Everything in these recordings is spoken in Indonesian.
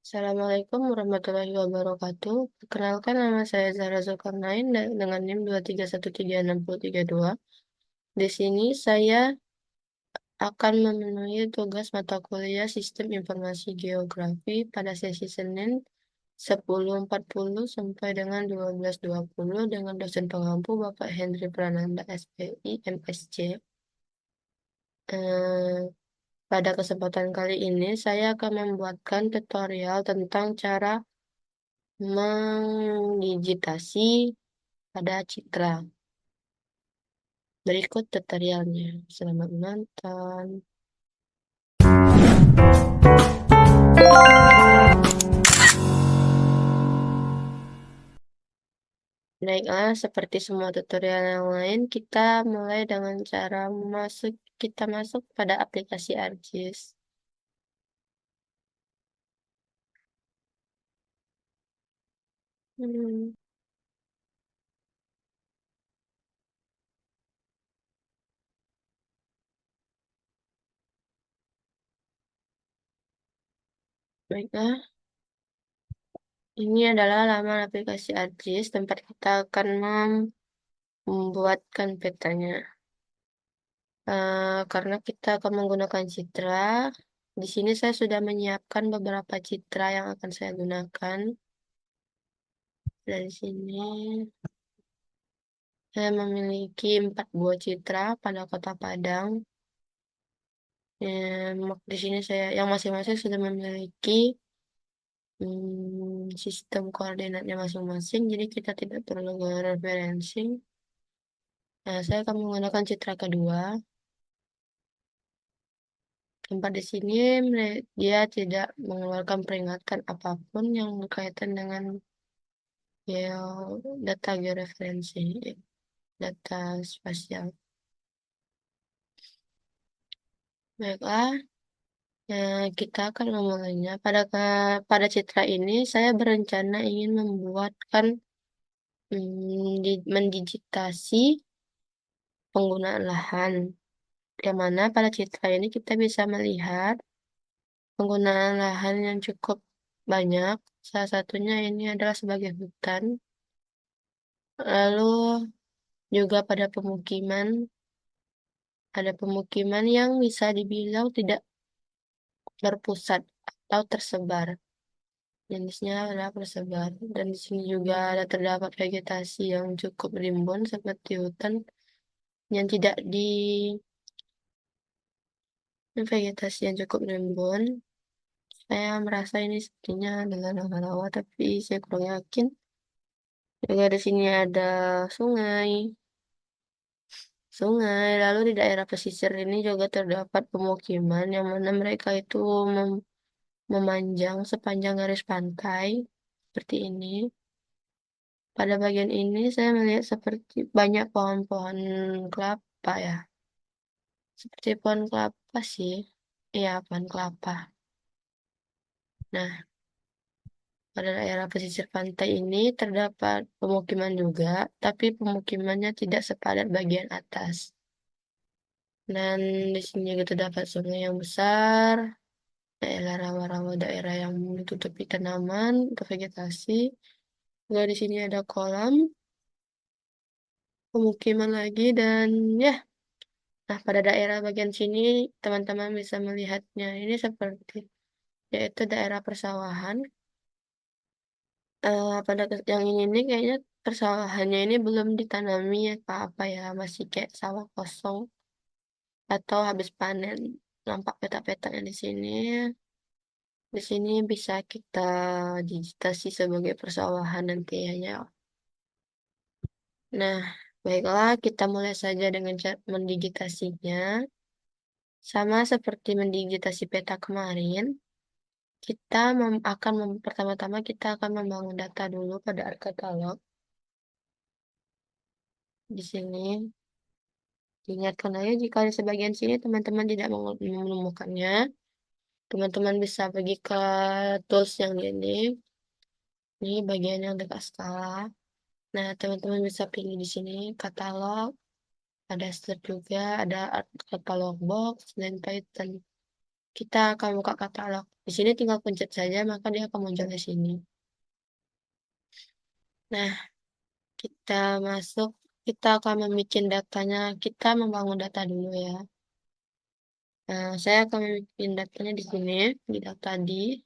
Assalamualaikum warahmatullahi wabarakatuh. Perkenalkan, nama saya Zahra Zulkarnain dengan NIM 2313632. Di sini saya akan memenuhi tugas mata kuliah Sistem Informasi Geografi pada sesi Senin 10.40 sampai dengan 12.20 dengan dosen pengampu Bapak Hendri Prananda SPI MSc. Eh, Pada kesempatan kali ini saya akan membuatkan tutorial tentang cara mengdigitasi pada citra. Berikut tutorialnya. Selamat menonton. Baiklah, seperti semua tutorial yang lain, kita mulai dengan cara kita masuk pada aplikasi ArcGIS. Hmm, Baiklah, ini adalah laman aplikasi ArcGIS tempat kita akan membuatkan petanya. Karena kita akan menggunakan citra, di sini saya sudah menyiapkan beberapa citra yang akan saya gunakan. Dari sini saya memiliki 4 buah citra pada Kota Padang. Di sini saya yang masing-masing sudah memiliki sistem koordinatnya masing-masing, jadi kita tidak perlu referensi. Nah, saya akan menggunakan citra kedua. Tempat di sini dia tidak mengeluarkan peringatan apapun yang berkaitan dengan data georeferensi, data spasial. Baiklah, kita akan memulainya. Pada citra ini, saya berencana ingin membuatkan mendigitasi penggunaan lahan. Yang mana pada citra ini kita bisa melihat penggunaan lahan yang cukup banyak. Salah satunya ini adalah sebagai hutan. Lalu juga pada pemukiman, ada pemukiman yang bisa dibilang tidak berpusat atau tersebar. Jenisnya adalah tersebar. Dan di sini juga ada terdapat vegetasi yang cukup rimbun seperti hutan yang tidak di vegetasi yang cukup rimbun. Saya merasa ini sepertinya adalah rawa-rawa, tapi saya kurang yakin. Juga di sini ada sungai. Lalu di daerah pesisir ini juga terdapat pemukiman yang mana mereka itu memanjang sepanjang garis pantai seperti ini. Pada bagian ini saya melihat seperti banyak pohon-pohon kelapa ya. Seperti pohon kelapa sih. Iya, pohon kelapa. Nah, pada daerah pesisir pantai ini terdapat pemukiman juga, tapi pemukimannya tidak sepadat bagian atas. Dan di sini juga terdapat sungai yang besar, daerah rawa-rawa, daerah yang ditutupi tanaman atau vegetasi. Juga di sini ada kolam, pemukiman lagi, dan ya. Nah, pada daerah bagian sini teman-teman bisa melihatnya ini seperti yaitu daerah persawahan. Yang ini kayaknya persawahannya ini belum ditanami apa-apa ya, masih kayak sawah kosong atau habis panen. Nampak peta-petanya di sini. Di sini bisa kita digitasi sebagai persawahan nantinya. Nah, baiklah kita mulai saja dengan cara mendigitasinya. Sama seperti mendigitasi peta kemarin, kita pertama-tama kita akan membangun data dulu pada ArcCatalog. Di sini diingatkan aja jika di sebagian sini teman-teman tidak menemukannya, teman-teman bisa pergi ke tools yang ini bagian yang dekat skala. Nah, teman-teman bisa pilih di sini katalog, ada start juga, ada katalog box dan Python. Kita akan buka katalog Di sini tinggal pencet saja, maka dia akan muncul di sini. Nah, kita masuk, kita akan membuat datanya, kita membangun data dulu ya. Nah, saya akan membuat datanya di sini, di data di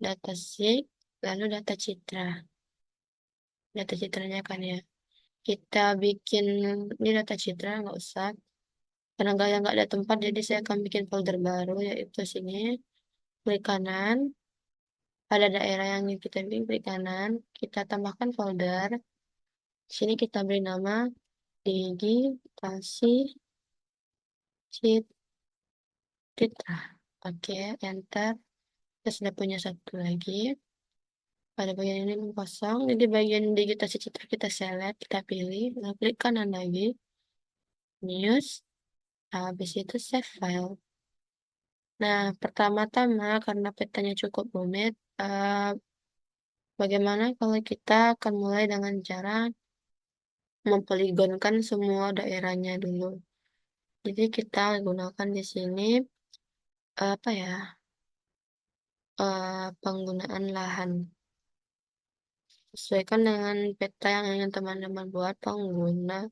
data sheet, lalu data citra. Data citranya kan ya. Kita bikin ini data citra, nggak usah. Karena nggak ada tempat, jadi saya akan bikin folder baru, yaitu sini. Klik kanan, pada daerah yang ingin kita bikin, klik kanan. Kita tambahkan folder. Sini kita beri nama digitasi citra. Oke, enter. Kita sudah punya satu lagi. Pada bagian ini kosong, jadi bagian digitasi citra kita select, kita pilih, lalu klik kanan lagi, news, habis itu save file. Nah, pertama-tama karena petanya cukup rumit, bagaimana kalau kita akan mulai dengan cara mempoligonkan semua daerahnya dulu. Jadi kita gunakan di sini apa ya, penggunaan lahan. Sesuaikan dengan peta yang ingin teman-teman buat, penggunaan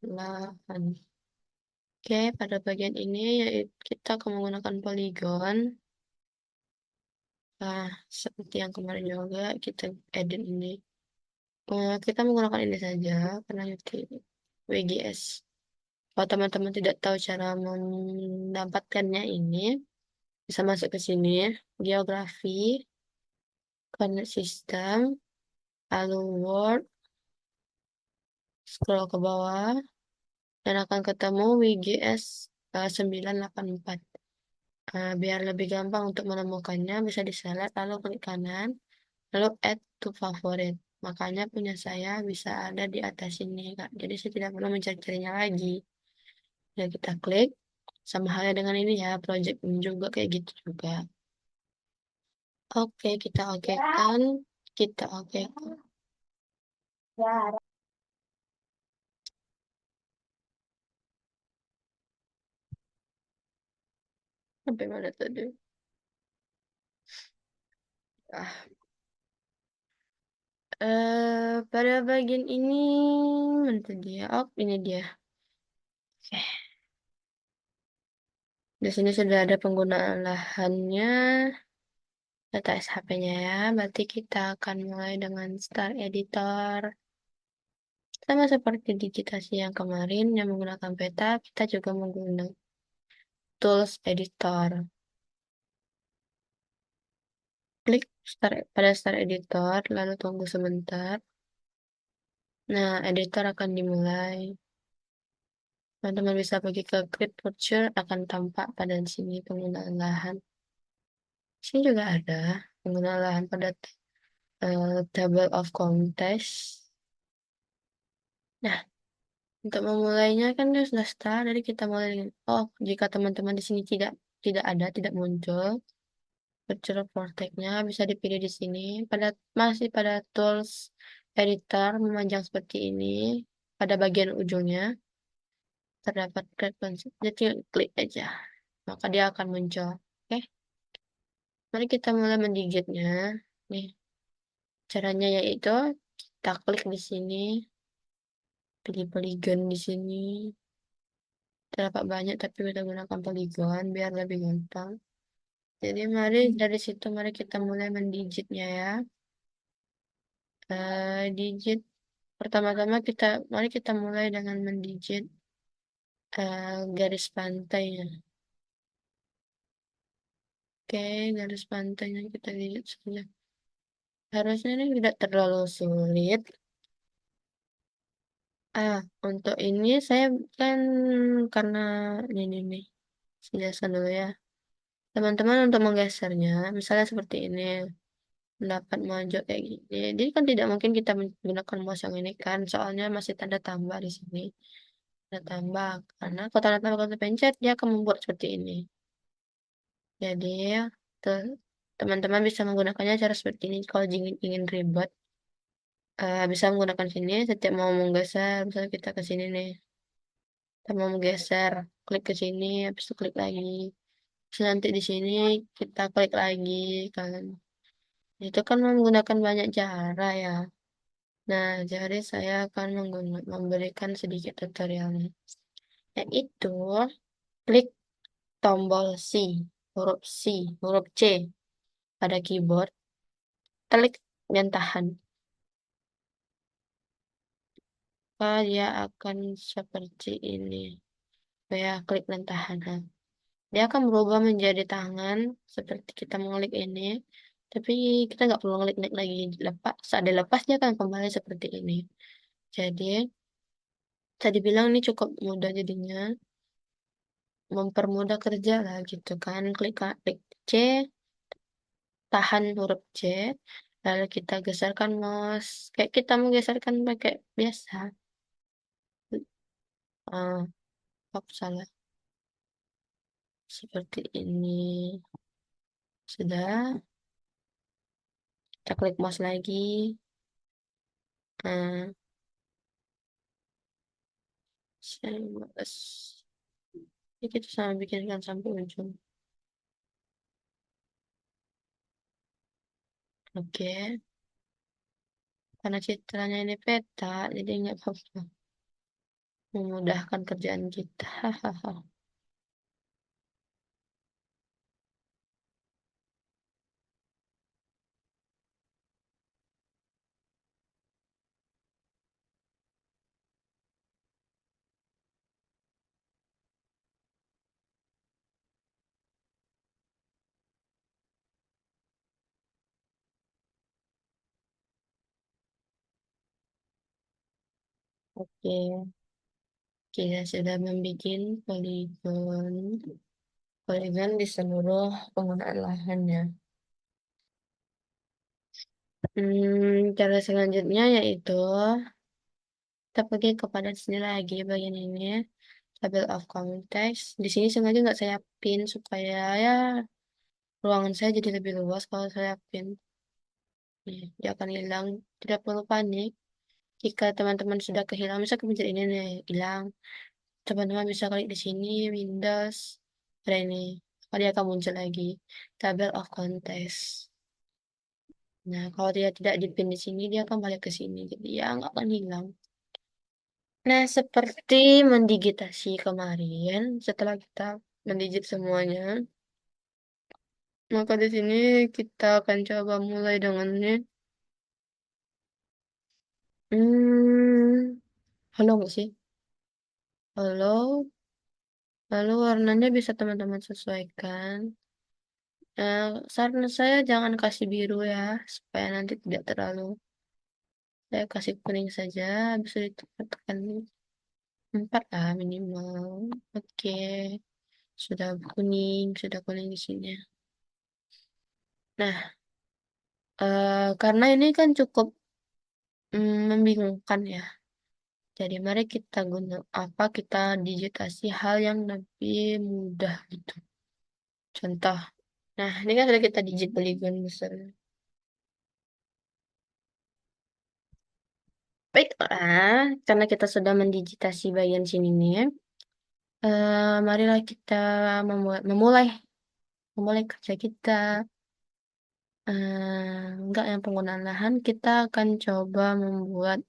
lahan. Oke, pada bagian ini yaitu kita akan menggunakan poligon. Nah, seperti yang kemarin juga kita edit ini. Kita menggunakan ini saja karena itu WGS. Kalau teman-teman tidak tahu cara mendapatkannya ini, bisa masuk ke sini, geografi, coordinate system, lalu Word, scroll ke bawah, dan akan ketemu WGS 984. Biar lebih gampang untuk menemukannya, bisa di-select, lalu klik kanan, lalu add to favorite. Makanya punya saya bisa ada di atas ini, Kak. Jadi saya tidak perlu mencari-carinya lagi. Dan kita klik, sama halnya dengan ini ya, project ini juga kayak gitu juga. Oke, kita oke kan, kita oke kan. Sampai mana tadi? Ah, pada bagian ini, mana tadi ya? Oh, ini dia. Oke. Di sini sudah ada penggunaan lahannya, data SHP-nya ya. Berarti kita akan mulai dengan Start Editor. Sama seperti digitasi yang kemarin yang menggunakan peta, kita juga menggunakan Tools Editor. Klik pada Start Editor, lalu tunggu sebentar. Nah, editor akan dimulai. Teman-teman bisa pergi ke Create Picture, akan tampak pada sini penggunaan lahan. Sini juga ada penggunaan lahan pada table of contents. Nah, untuk memulainya kan dia sudah start, jadi kita mulai dengan, oh, jika teman-teman di sini tidak ada, tidak muncul, picture vortex-nya bisa dipilih di sini. Masih pada tools editor memanjang seperti ini, pada bagian ujungnya terdapat frekuensi. Jadi klik aja, maka dia akan muncul. Oke, mari kita mulai mendigitnya. Nih, caranya yaitu kita klik di sini, pilih polygon di sini. Terdapat banyak tapi kita gunakan polygon biar lebih gampang. Jadi mari dari situ mari kita mulai mendigitnya ya. Digit pertama-tama mari kita mulai dengan mendigit garis pantainya. Oke, garis pantainya kita digit saja. Harusnya ini tidak terlalu sulit. Untuk ini saya kan karena ini nih, saya jelaskan dulu ya. Teman-teman untuk menggesernya, misalnya seperti ini, mendapat mojok kayak gini. Jadi kan tidak mungkin kita menggunakan mouse yang ini kan, soalnya masih tanda tambah di sini. Tanda tambah, karena kalau tanda tambah kalau pencet, dia akan membuat seperti ini. Jadi, te- teman-teman bisa menggunakannya cara seperti ini. Kalau ingin ribet, bisa menggunakan sini. Setiap mau menggeser, misalnya kita ke sini nih. Kita mau geser, klik ke sini, habis itu klik lagi. Terus nanti di sini kita klik lagi kan. Itu kan menggunakan banyak cara ya. Nah, jadi saya akan memberikan sedikit tutorialnya. Yaitu klik tombol C, huruf C pada keyboard, klik dan tahan. Maka dia akan seperti ini. Saya klik dan tahan. Nah, dia akan berubah menjadi tangan seperti kita mengklik ini. Tapi kita nggak perlu klik lagi. Lepas, saat dilepas dia akan kembali seperti ini. Jadi, tadi bilang ini cukup mudah jadinya. Mempermudah kerja lah gitu kan. Klik C, tahan huruf C. Lalu kita geserkan mouse. Kayak kita menggeserkan pakai biasa. Ah, apa salah. Seperti ini. Sudah. Kita klik mouse lagi. Ah, saya males. Ini kita sama bikinkan sampai ujung. Oke. Karena citranya ini peta, jadi nggak apa-apa. Memudahkan kerjaan kita. Hahaha. Oke. Kita sudah membuat poligon. Poligon di seluruh penggunaan lahannya. Cara selanjutnya yaitu kita pergi kepada sini lagi bagian ini, table of context. Di sini sengaja nggak saya pin supaya ya ruangan saya jadi lebih luas kalau saya pin. Nih, dia akan hilang. Tidak perlu panik. Jika teman-teman sudah kehilangan, bisa kepencet ini nih, hilang. Teman-teman bisa klik di sini, Windows, ada ini. Maka dia akan muncul lagi, table of context. Nah, kalau dia tidak dipin di sini, dia akan balik ke sini. Jadi ya nggak akan hilang. Nah, seperti mendigitasi kemarin, setelah kita mendigit semuanya, maka di sini kita akan coba mulai dengan ini. Hmm, halo nggak sih? Halo, lalu warnanya bisa teman-teman sesuaikan. Saran saya jangan kasih biru ya, supaya nanti tidak terlalu. Saya kasih kuning saja, bisa ditekan 4 lah minimal. Oke, sudah kuning di sini. Nah, karena ini kan cukup membingungkan ya. Jadi mari kita guna apa kita digitasi hal yang lebih mudah gitu. Contoh, nah ini kan sudah kita digit polygon besar. Baiklah, karena kita sudah mendigitasi bagian sini nih, marilah kita memulai memulai kerja kita. Enggak yang penggunaan lahan, kita akan coba membuat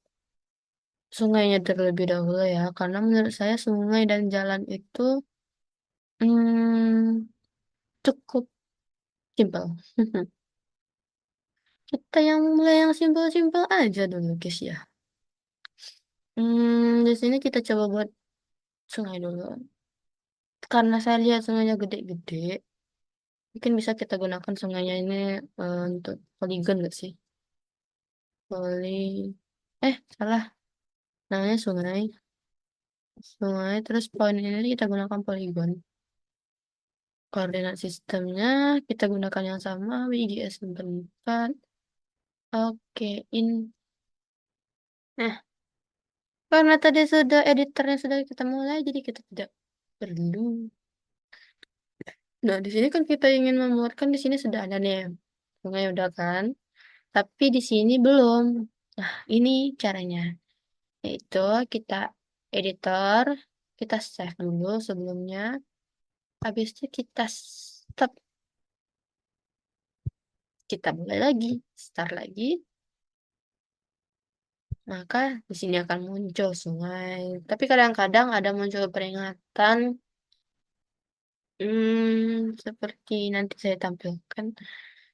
sungainya terlebih dahulu ya, karena menurut saya sungai dan jalan itu hmm, cukup simpel. Kita yang mulai yang simpel-simpel aja dulu, guys ya. Di sini kita coba buat sungai dulu. Karena saya lihat sungainya gede-gede, mungkin bisa kita gunakan sungainya ini untuk poligon gak sih? Poli, salah. Namanya sungai. Sungai, terus poin ini kita gunakan poligon. Koordinat sistemnya kita gunakan yang sama, WGS 4. Oke, Nah, karena tadi sudah editornya sudah kita mulai, jadi kita tidak perlu. Nah, di sini kan kita ingin membuatkan di sini sudah ada nih. Sungai udah kan? Tapi di sini belum. Nah, ini caranya. Yaitu kita editor, Kita save dulu sebelumnya. Habis itu kita stop. Kita mulai lagi. Start lagi. Maka di sini akan muncul sungai. Tapi kadang-kadang ada muncul peringatan. Seperti nanti saya tampilkan.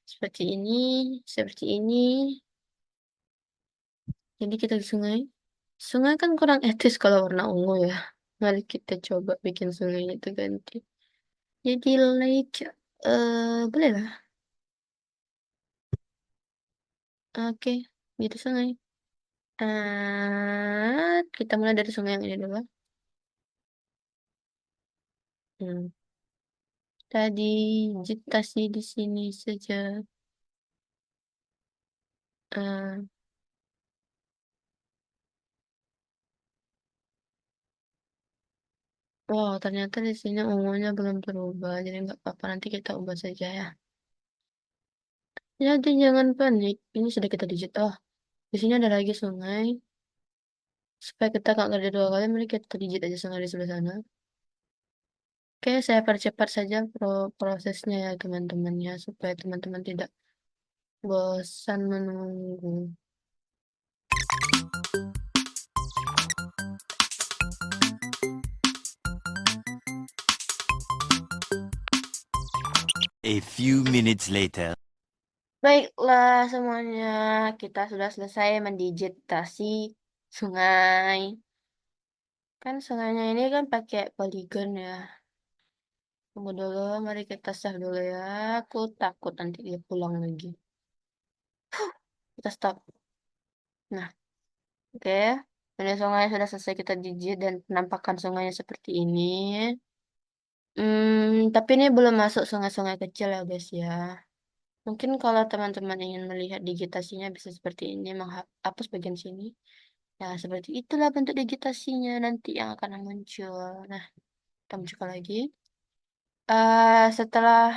Seperti ini. Seperti ini. Jadi kita di sungai. Sungai kan kurang etis kalau warna ungu ya. Mari kita coba bikin sungai itu ganti. Jadi lake. Boleh lah. Oke. Gitu sungai. Kita mulai dari sungai yang ini dulu. Hmm. Tadi vegetasi di sini saja. Eh, wow, ternyata di sini ungunya belum berubah. Jadi nggak apa-apa, nanti kita ubah saja ya. Jadi jangan panik. Ini sudah kita digit. Oh, di sini ada lagi sungai. Supaya kita nggak kerja dua kali, mari kita digit aja sungai di sebelah sana. Oke, saya percepat saja prosesnya ya teman-teman ya. Supaya teman-teman tidak bosan menunggu. A few minutes later. Baiklah semuanya, kita sudah selesai mendigitasi sungai. Kan sungainya ini kan pakai poligon ya. Tunggu dulu, mari kita save dulu ya. Aku takut nanti dia pulang lagi. Kita stop. Nah, oke. Ini sungai sudah selesai kita digit dan penampakan sungainya seperti ini. Tapi ini belum masuk sungai-sungai kecil ya guys ya. Mungkin kalau teman-teman ingin melihat digitasinya bisa seperti ini, menghapus bagian sini. Ya, seperti itulah bentuk digitasinya nanti yang akan muncul. Nah, kita muncul lagi. Setelah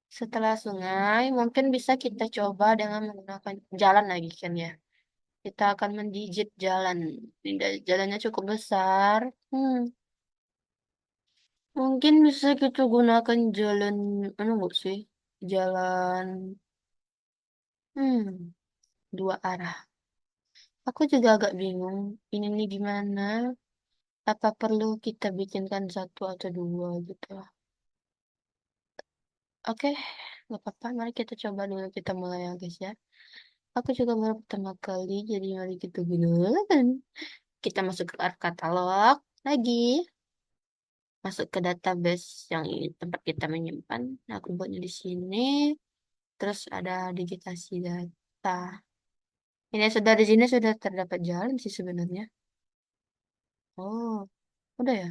setelah sungai, mungkin bisa kita coba dengan menggunakan jalan lagi kan ya. Kita akan mendigit jalan. Jalannya cukup besar. Hmm, mungkin bisa kita gunakan jalan, enggak sih? Jalan, hmm, dua arah. Aku juga agak bingung. Ini nih gimana? Apa perlu kita bikinkan satu atau dua gitu? Oke, nggak apa-apa. Mari kita coba dulu. Kita mulai ya guys ya. Aku juga baru pertama kali, jadi mari kita gunakan. Kita masuk ke katalog lagi. Masuk ke database yang ini tempat kita menyimpan. Nah, aku buatnya di sini. Terus ada digitasi data. Ini sudah di sini sudah terdapat jalan sih sebenarnya. Oh, udah ya?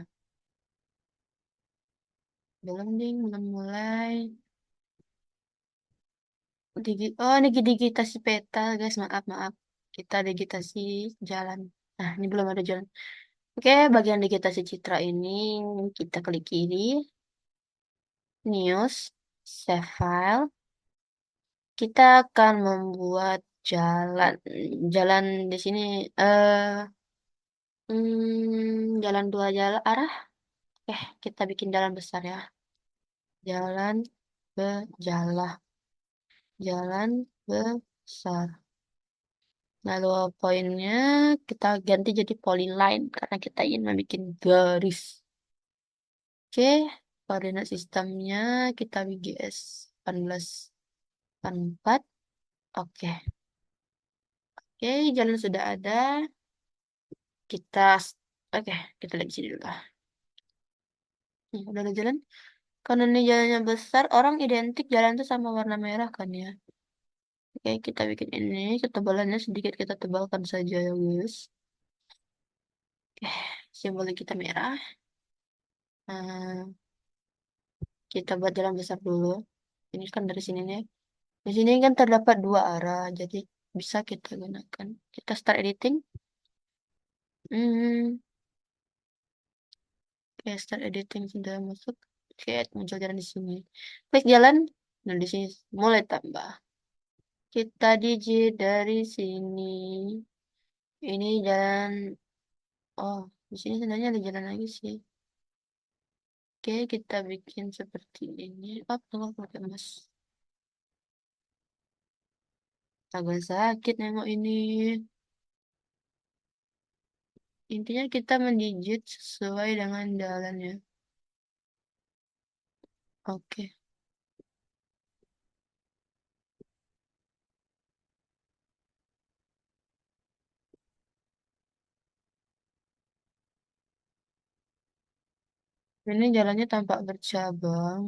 Belum ding, belum mulai. Oh, ini digitasi peta, guys. Maaf, maaf. Kita digitasi jalan. Nah, ini belum ada jalan. Oke, bagian digitasi citra ini kita klik kiri, news, save file. Kita akan membuat jalan. Jalan di sini jalan dua jalan arah. Kita bikin jalan besar ya. Jalan berjalah. Jalan besar. Lalu poinnya kita ganti jadi polyline karena kita ingin membuat garis. Oke, koordinat sistemnya kita WGS 18 4. Oke, oke, jalan sudah ada. Kita, oke, kita lihat di sini dulu. Udah ada jalan. Karena ini jalannya besar, orang identik jalan itu sama warna merah kan ya. Oke, kita bikin ini, ketebalannya sedikit kita tebalkan saja ya guys. Oke, simbolnya kita merah. Nah, kita buat jalan besar dulu. Ini kan dari sini nih. Di sini kan terdapat dua arah, jadi bisa kita gunakan. Kita start editing. Hmm, oke, start editing sudah masuk. Oke, muncul jalan di sini. Klik jalan. Nah, di sini mulai tambah. Kita digit dari sini. Ini jalan. Oh. Di sini sebenarnya ada jalan lagi sih. Oke, kita bikin seperti ini. Oh, tunggu pakai emas. Agak sakit nengok ini. Intinya kita mendigit sesuai dengan jalannya. Oke. Ini jalannya tampak bercabang.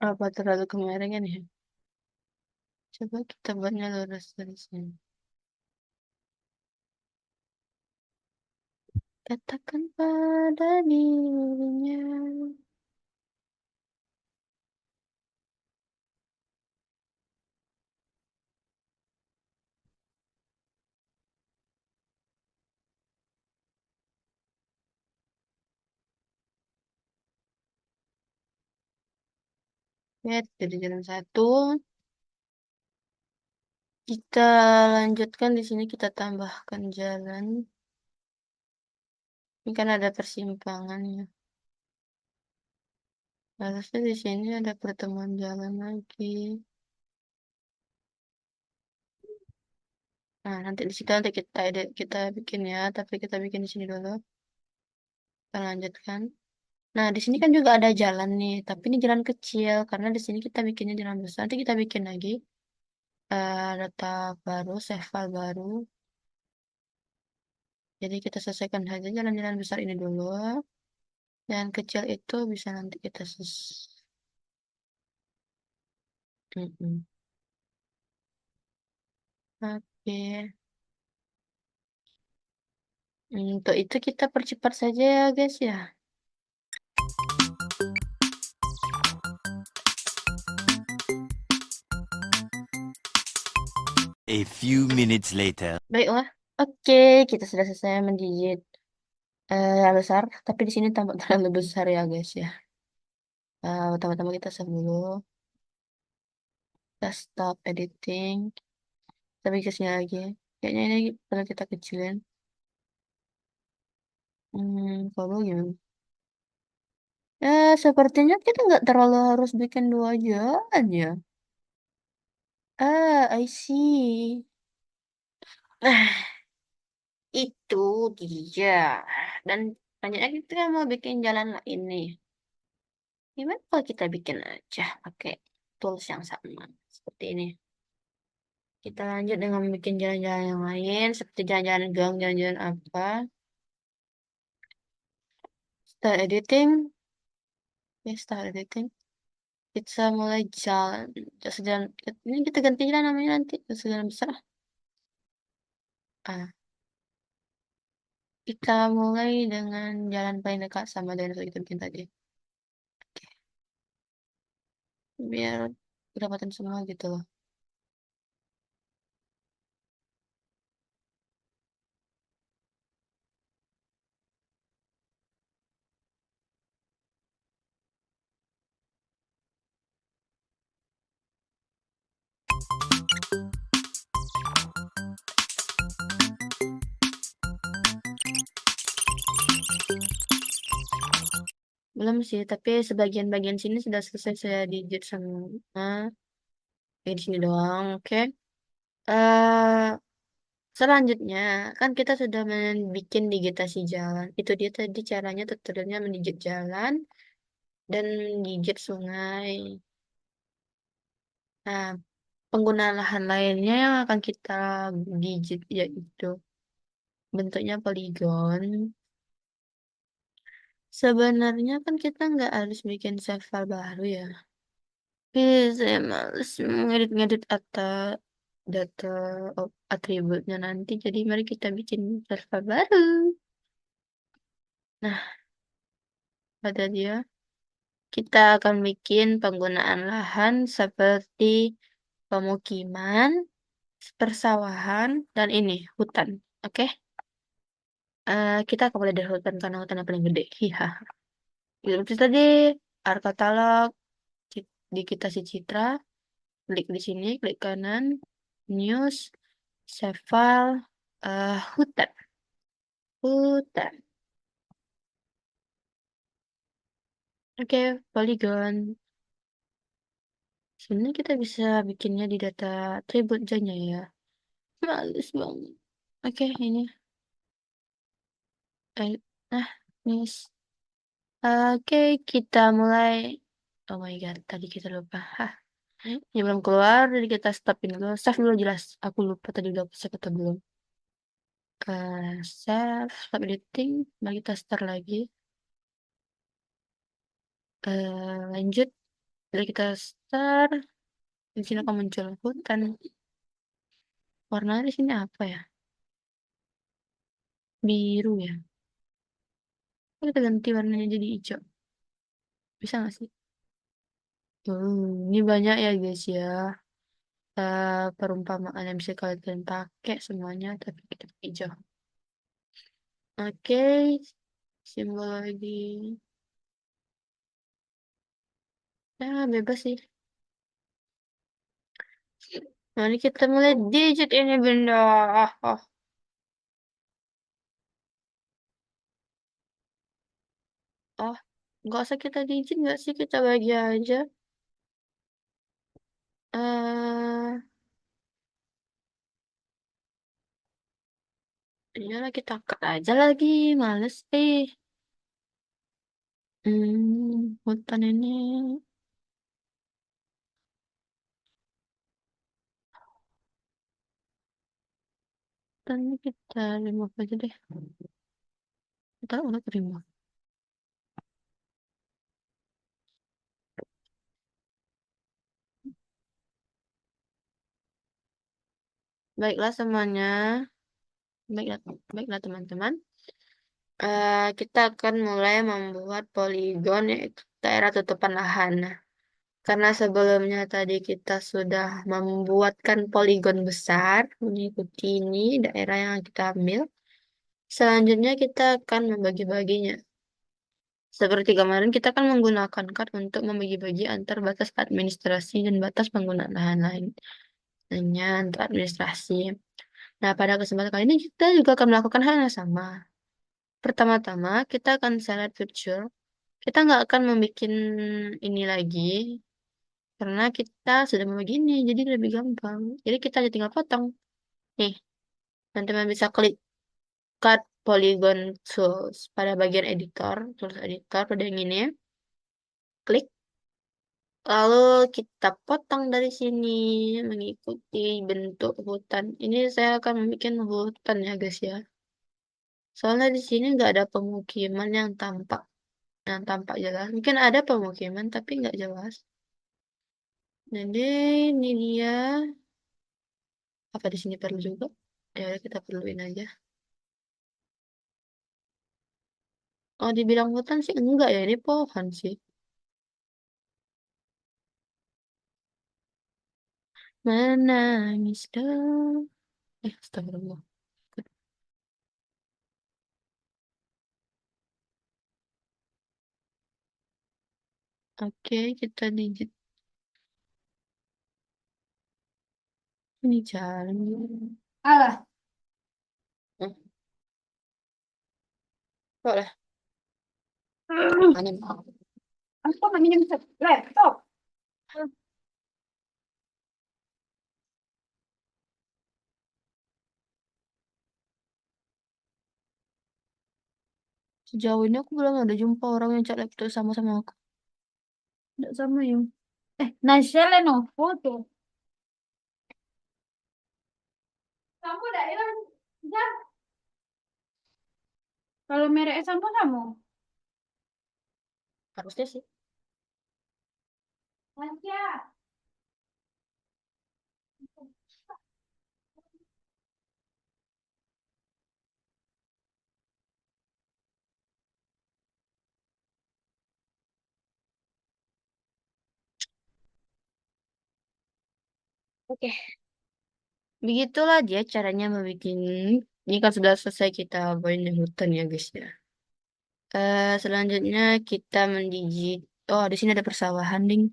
Apa terlalu kemiringan ya? Coba kita buatnya lurus dari sini. Katakan pada dirinya. Ya, dari jalan satu. Kita lanjutkan di sini kita tambahkan jalan. Ini kan ada persimpangan ya. Harusnya di sini ada pertemuan jalan lagi. Nah, nanti di situ nanti kita edit, kita bikin ya, tapi kita bikin di sini dulu. Kita lanjutkan. Nah, di sini kan juga ada jalan nih, tapi ini jalan kecil karena di sini kita bikinnya jalan besar. Nanti kita bikin lagi data baru, save file baru. Jadi kita selesaikan saja jalan-jalan besar ini dulu. Yang kecil itu bisa nanti kita Mm-mm. Oke. Untuk itu kita percepat saja ya guys ya. A few minutes later. Baiklah. Oke, kita sudah selesai mendigit besar, tapi di sini tampak terlalu besar ya guys ya. Pertama-tama kita save dulu. Kita stop editing. Tapi ke sini lagi. Kayaknya ini perlu kita kecilin. Kalau gimana? Sepertinya kita nggak terlalu harus bikin dua jalan ya. I see. Nah, itu dia. Dan selanjutnya kita mau bikin jalan lain nih. Gimana kalau kita bikin aja pakai tools yang sama seperti ini. Kita lanjut dengan bikin jalan-jalan yang lain, seperti jalan-jalan gang, jalan-jalan apa. Start editing, ya start editing. Kita mulai jalan, jalan, ini kita ganti jalan namanya nanti, jalan besar. Ah, kita mulai dengan jalan paling dekat sama dengan yang kita bikin tadi. Oke, biar kedapatan semua gitu loh. Belum sih, tapi sebagian-bagian sini sudah selesai saya digit semua. Di sini doang, oke. eh Selanjutnya, kan kita sudah bikin digitasi jalan. Itu dia tadi caranya tutorialnya mendigit jalan dan menggigit sungai. Nah, penggunaan lahan lainnya yang akan kita gigit yaitu bentuknya poligon. Sebenarnya kan kita nggak harus bikin save file baru ya. Saya males ngedit-ngedit data atributnya nanti. Jadi mari kita bikin save file baru. Nah, Kata dia, kita akan bikin penggunaan lahan seperti pemukiman, persawahan, dan ini, hutan. Oke? Kita akan mulai dari hutan karena hutan yang paling gede. Hiha. Seperti tadi, Arkatalog, di kita si Citra, klik di sini, klik kanan, news, save file, hutan. Hutan. Oke, Polygon. Sebenarnya kita bisa bikinnya di data atribut aja ya. Males banget. Oke, ini. Eh, nah, news. Oke, kita mulai. Oh my god, tadi kita lupa. Hah, ini belum keluar, jadi kita stopin dulu. Save dulu jelas. Aku lupa tadi udah aku save atau belum. Save, stop editing. Mari kita start lagi. Lanjut. Jadi kita start. Di sini akan muncul hutan. Warnanya di sini apa ya? Biru ya. Kita ganti warnanya jadi hijau. Bisa nggak sih? Ini banyak ya guys ya. Perumpamaan yang bisa kalian pakai semuanya, tapi kita pakai hijau. Oke, simbol lagi. Ya, bebas sih. Mari kita mulai digit ini benda. Oh, oh. Nggak usah kita digit, nggak sih? Kita bagi aja. Eh, Iyalah kita cut aja lagi. Males sih. Hutan ini. Hutan ini kita remove aja deh. Kita udah remove. Baiklah semuanya. Baiklah, baiklah teman-teman. Kita akan mulai membuat poligon yaitu daerah tutupan lahan. Nah, karena sebelumnya tadi kita sudah membuatkan poligon besar mengikuti ini daerah yang kita ambil. Selanjutnya kita akan membagi-baginya. Seperti kemarin kita akan menggunakan card untuk membagi-bagi antar batas administrasi dan batas penggunaan lahan lain. Hanya untuk administrasi. Nah, pada kesempatan kali ini kita juga akan melakukan hal yang sama. Pertama-tama, kita akan select picture. Kita nggak akan membuat ini lagi, karena kita sudah membagi ini, jadi lebih gampang. Jadi kita hanya tinggal potong. Nih, teman-teman bisa klik cut polygon tools pada bagian editor, tools editor pada yang ini. Klik, lalu kita potong dari sini mengikuti bentuk hutan. Ini saya akan membuat hutan ya guys ya. Soalnya di sini nggak ada pemukiman yang tampak jelas. Mungkin ada pemukiman tapi nggak jelas. Jadi ini dia. Apa di sini perlu juga? Ya udah kita perluin aja. Oh dibilang hutan sih enggak ya, ini pohon sih. Menangis dong. Astagfirullah. Oke, kita digit ini jalan. Alah. Hmm, boleh. Mana mau? Aku mau minum laptop. Sejauh ini aku belum ada jumpa orang yang chat laptop sama-sama aku. Tidak sama ya. Nasya Lenovo tuh. Kamu daerah Zah, kalau merek sampo kamu? Harusnya sih. Nasya. Oke, begitulah dia caranya membuat ini kan sudah selesai kita buat hutan ya guys ya. Selanjutnya kita mendigit. Oh, di sini ada persawahan, ding.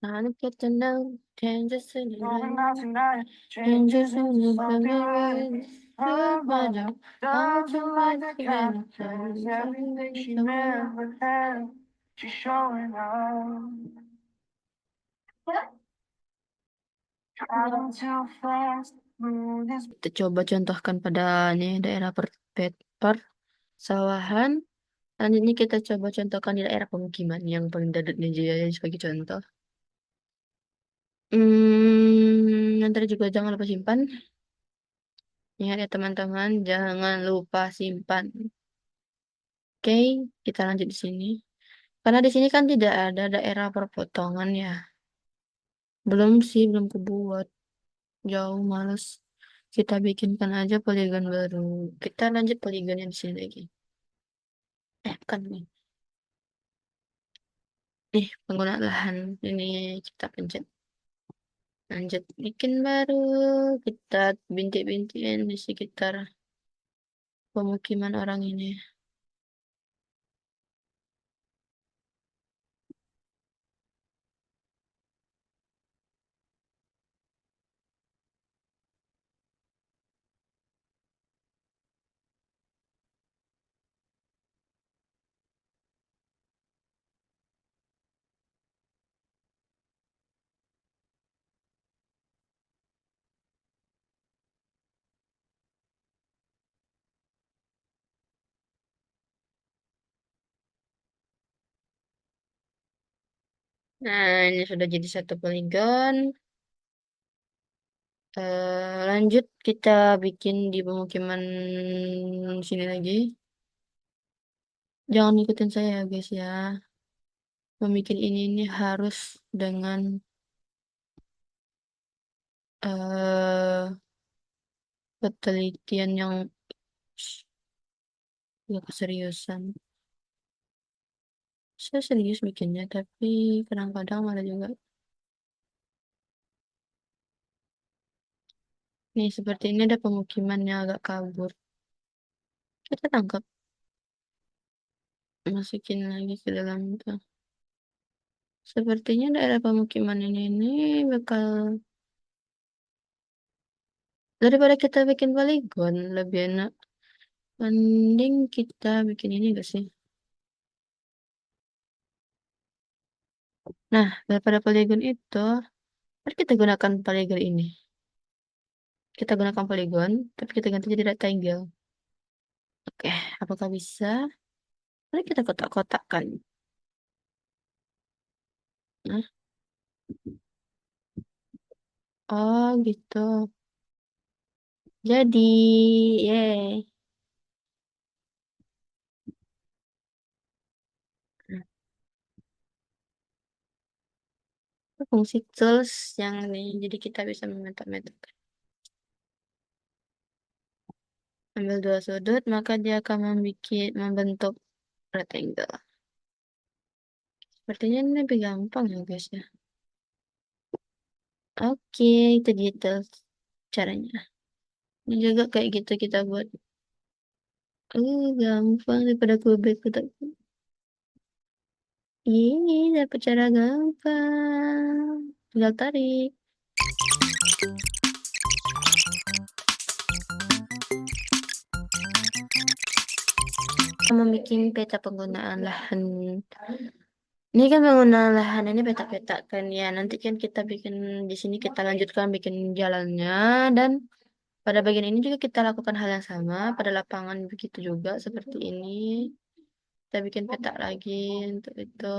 I get to know changes in your life. Changes in your life. Good mother. Don't you like the kind of times everything she never had? She's showing up. Traveling too fast. Kita coba contohkan pada nih daerah persawahan. Selanjutnya kita coba contohkan di daerah pemukiman yang paling padat Jaya sebagai contoh. Nanti juga jangan lupa simpan. Ingat ya teman-teman, jangan lupa simpan. Oke, kita lanjut di sini. Karena di sini kan tidak ada daerah perpotongan ya. Belum sih, belum kebuat. Jauh males. Kita bikinkan aja poligon baru. Kita lanjut poligonnya di sini lagi. Kan nih. Penggunaan lahan. Ini kita pencet. Lanjut bikin baru. Kita bintik-bintikin di sekitar pemukiman orang ini. Nah, ini sudah jadi satu poligon. Lanjut kita bikin di pemukiman sini lagi. Jangan ikutin saya ya guys ya. Membikin ini harus dengan eh ketelitian yang ya, keseriusan. Saya serius bikinnya, tapi kadang-kadang malah juga. Nih, seperti ini ada pemukiman yang agak kabur. Kita tangkap, masukin lagi ke dalam itu. Sepertinya daerah pemukiman ini bakal daripada kita bikin poligon lebih enak. Mending kita bikin ini gak sih? Nah, daripada polygon itu, mari kita gunakan polygon ini. Kita gunakan polygon, tapi kita ganti jadi rectangle. Oke, apakah bisa? Mari kita kotak-kotakkan. Nah, oh gitu. Jadi, yeay. fungsi tools yang ini. Jadi kita bisa membentuk. Ambil dua sudut, maka dia akan membentuk rectangle. Sepertinya ini lebih gampang ya guys ya. Oke, itu detail caranya. Ini juga kayak gitu kita buat. Gampang daripada kubik. Ini dapat cara gampang. Tinggal tarik. Membuat peta penggunaan lahan. Ini kan penggunaan lahan ini peta-peta kan ya. Nanti kan kita bikin di sini kita lanjutkan bikin jalannya dan pada bagian ini juga kita lakukan hal yang sama pada lapangan begitu juga seperti ini. Kita bikin peta lagi untuk itu.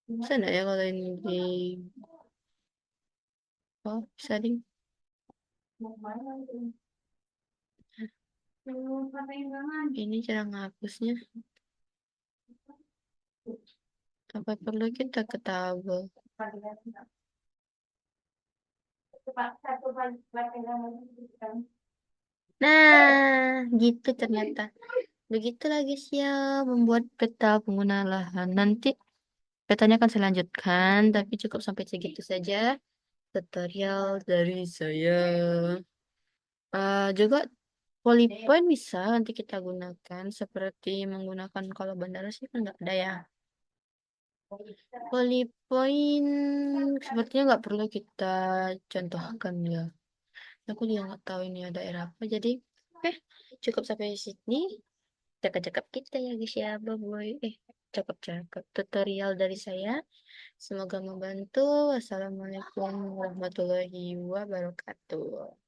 Bisa nggak ya kalau ini di bisa di ini cara ngapusnya. Apa perlu kita ke tabel? Nah, gitu ternyata. Begitu lagi ya membuat peta penggunaan lahan. Nanti petanya akan saya lanjutkan, tapi cukup sampai segitu saja tutorial dari saya. Juga polypoint bisa nanti kita gunakan seperti menggunakan kalau bandara sih kan nggak ada ya. Polypoint sepertinya nggak perlu kita contohkan ya. Aku juga nggak tahu ini ada daerah apa. Jadi, oke, cukup sampai sini. Cakap-cakap kita ya guys ya, boy. Cakap-cakap tutorial dari saya. Semoga membantu. Wassalamualaikum warahmatullahi wabarakatuh.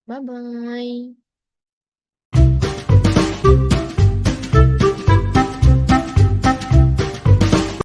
Bye-bye.